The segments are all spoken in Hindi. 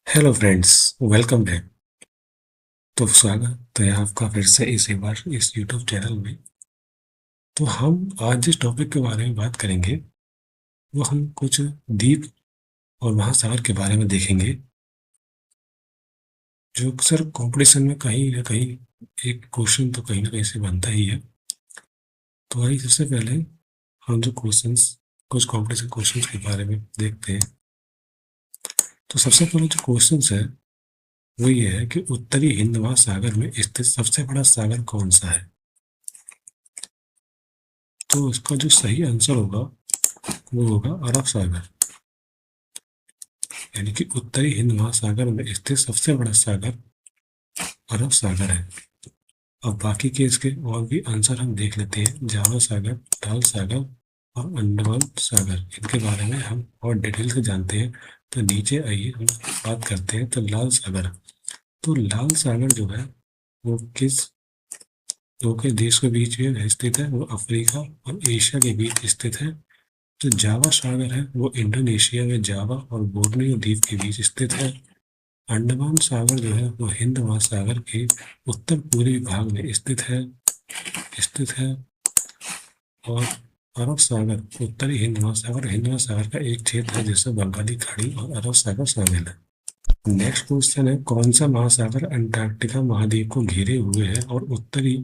Hello friends, welcome back. तो स्वागत है आपका फिर से इस बार इस यूट्यूब चैनल में। तो हम आज जिस टॉपिक के बारे में बात करेंगे वो हम कुछ द्वीप और महासागर के बारे में देखेंगे, जो अक्सर कंपटीशन में कहीं ना कहीं एक क्वेश्चन तो कहीं ना कहीं से बनता ही है। तो आइए सबसे पहले हम जो क्वेश्चंस कुछ कंपटीशन क्वेश्चंस के बारे में देखते हैं। तो सबसे पहले जो क्वेश्चंस है वो ये है कि उत्तरी हिंद महासागर में स्थित सबसे बड़ा सागर कौन सा है। तो इसका जो सही आंसर होगा वो होगा अरब सागर। यानी कि उत्तरी हिंद महासागर में स्थित सबसे बड़ा सागर अरब सागर है। अब बाकी के इसके और भी आंसर हम देख लेते हैं। जावा सागर, लाल सागर और अंडमान सागर, इनके बारे में हम और डिटेल से जानते हैं। तो नीचे आइए हम बात करते हैं। तो लाल सागर, तो लाल सागर जो है वो किस दो के देश के बीच में स्थित है। वो अफ्रीका और एशिया के बीच स्थित है। जो जावा सागर है वो इंडोनेशिया में जावा और बोर्नियो द्वीप के बीच स्थित है। अंडमान सागर जो है वो हिंद महासागर के उत्तर पूर्वी भाग में स्थित है। और अरब सागर उत्तरी हिंद महासागर का एक क्षेत्र है जिसमें बंगाली खाड़ी और अरब सागर शामिल है। नेक्स्ट क्वेश्चन है, कौन सा महासागर अंटार्कटिका महाद्वीप को घेरे हुए है और उत्तरी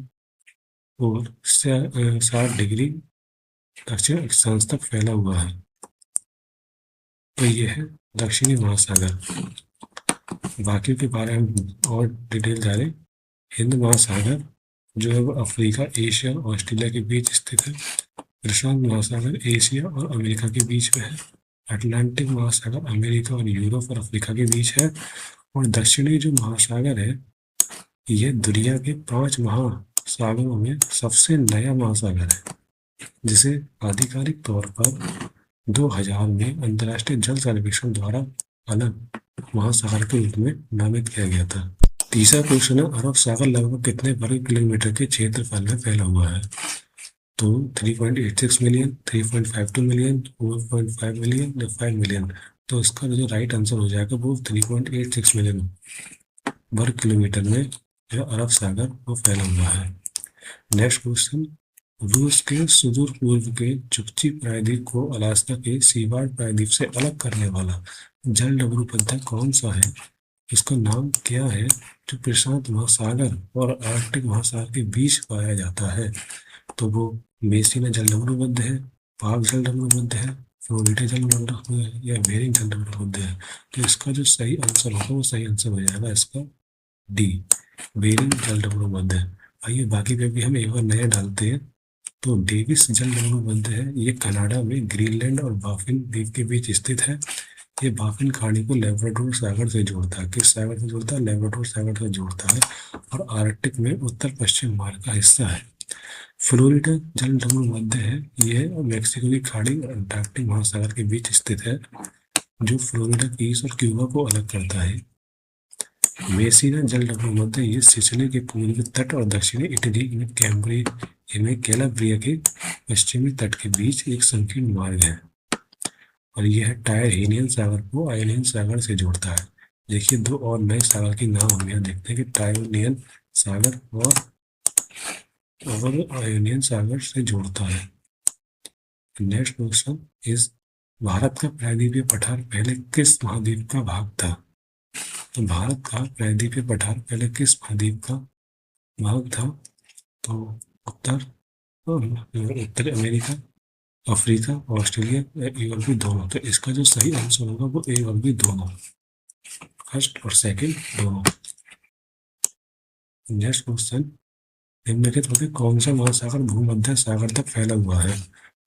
ओर से 60 डिग्री दक्षिण अक्षांश तक फैला हुआ है। तो ये है दक्षिणी महासागर। बाकी के बारे में और डिटेल जाने। हिंद महासागर जो है वो अफ्रीका, एशिया और ऑस्ट्रेलिया के बीच स्थित है। प्रशांत महासागर एशिया और अमेरिका के बीच में है। अटलांटिक महासागर अमेरिका और यूरोप और अफ्रीका के बीच है। और दक्षिणी जो महासागर है यह दुनिया के 5 महासागरों में सबसे नया महासागर है, जिसे आधिकारिक तौर पर 2000 में अंतर्राष्ट्रीय जल सर्वेक्षण द्वारा अलग महासागर के रूप में नामित किया गया था। तीसरा क्वेश्चन है, अरब सागर लगभग कितने वर्ग किलोमीटर के क्षेत्रफल में फैला हुआ है। तो 3.86 मिलियन, 3.52 मिलियन, 4.5 मिलियन या 5 मिलियन। तो इसका जो राइट आंसर हो जाएगा वो 3.86 मिलियन वर्ग किलोमीटर में जो अरब सागर वो फैला हुआ है। नेक्स्ट क्वेश्चन, रूस के सुदूर पूर्व के चुकची प्रायद्वीप को अलास्का के सीवार्ड प्रायद्वीप से अलग करने वाला जलडमरू पद्धति कौन सा है। इसका नाम क्या है जो प्रशांत महासागर और आर्कटिक महासागर के बीच पाया जाता है। तो वो मेसिना जलडमरू बुद्ध है, पाक जलडमरू बुद्ध है, फ्लोरिडा जलडमरू बुद्ध है या बेरिंग जलडमरू बुद्ध है। तो इसका जो सही आंसर होगा वो सही आंसर हो जाएगा इसका डी, बेरिंग जलडमरू बुद्ध है। आइए बाकी पे भी हम एक बार नया डालते हैं। तो डेविस जलडमरू बुद्ध है, ये कनाडा में ग्रीनलैंड और बाफिन द्वीप के बीच स्थित है। ये बाफिन खाड़ी को लेब्राडोर सागर से जोड़ता है। किस सागर से जोड़ता है? लेब्राडोर सागर से जोड़ता है और आर्कटिक में उत्तर पश्चिम मार्ग का हिस्सा है। फ्लोरिडा जलडमरू मध्य है, यह मेक्सिको की खाड़ी और अंटार्कटिक महासागर के बीच स्थित है, जो फ्लोरिडा कीस और क्यूबा को अलग करता है। मेसिना जलडमरू मध्य ये सिसिली के पूर्वी तट और दक्षिणी इटली में कैलाब्रिया के पश्चिमी तट के बीच एक संकीर्ण मार्ग है। और यह टायरहेनियन सागर को आयोनियन सागर से जोड़ता है। देखिए दो और नए सागर के नाम हम यहाँ देखते हैं कि टायोनियन सागर और आयोनियन सागर से जोड़ता है। नेक्स्ट क्वेश्चन इस, भारत का प्रायद्वीपीय पठार पहले किस महाद्वीप का भाग था। तो भारत का प्रायद्वीपीय पठार पहले किस महाद्वीप का भाग था। तो उत्तर उत्तरी अमेरिका, अफ्रीका, ऑस्ट्रेलिया या यूरोपीय दोनों। तो इसका जो सही आंसर होगा वो ए और बी दोनों, फर्स्ट और सेकंड दोनों। नेक्स्ट क्वेश्चन, निम्नलिखित में से कौन सा महासागर भूमध्य सागर तक फैला हुआ है।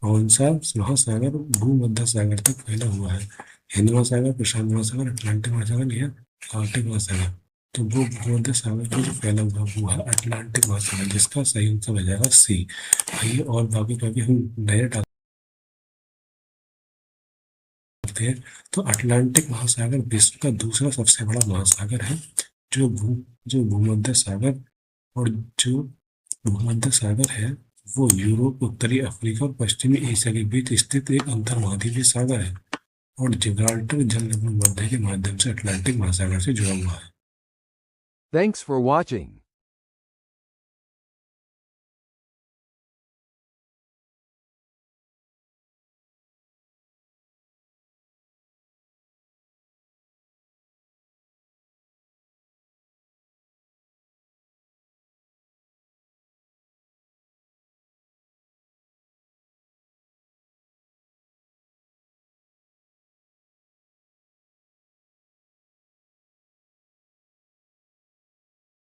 कौन सा महासागर भूमध्य सागर तक फैला हुआ है। हिंद महासागर, प्रशांत महासागर, अटलांटिक महासागर या आर्कटिक महासागर। तो वो भूमध्य सागर पर जो फैला हुआ वो है अटलांटिक महासागर, जिसका सही आंसर हो जाएगा सी। आइए और बाकी का भी हम नए डालते हैं। तो अटलांटिक महासागर विश्व का दूसरा सबसे बड़ा महासागर है, जो भूमध्य सागर और जो भूमध्य सागर है वो यूरोप, उत्तरी अफ्रीका और पश्चिमी एशिया के बीच स्थित एक अंतर्महाद्वीपीय सागर है। और जिब्राल्टर जलसंधि मध्य के माध्यम से अटलांटिक महासागर से जुड़ा हुआ है। Thanks for watching.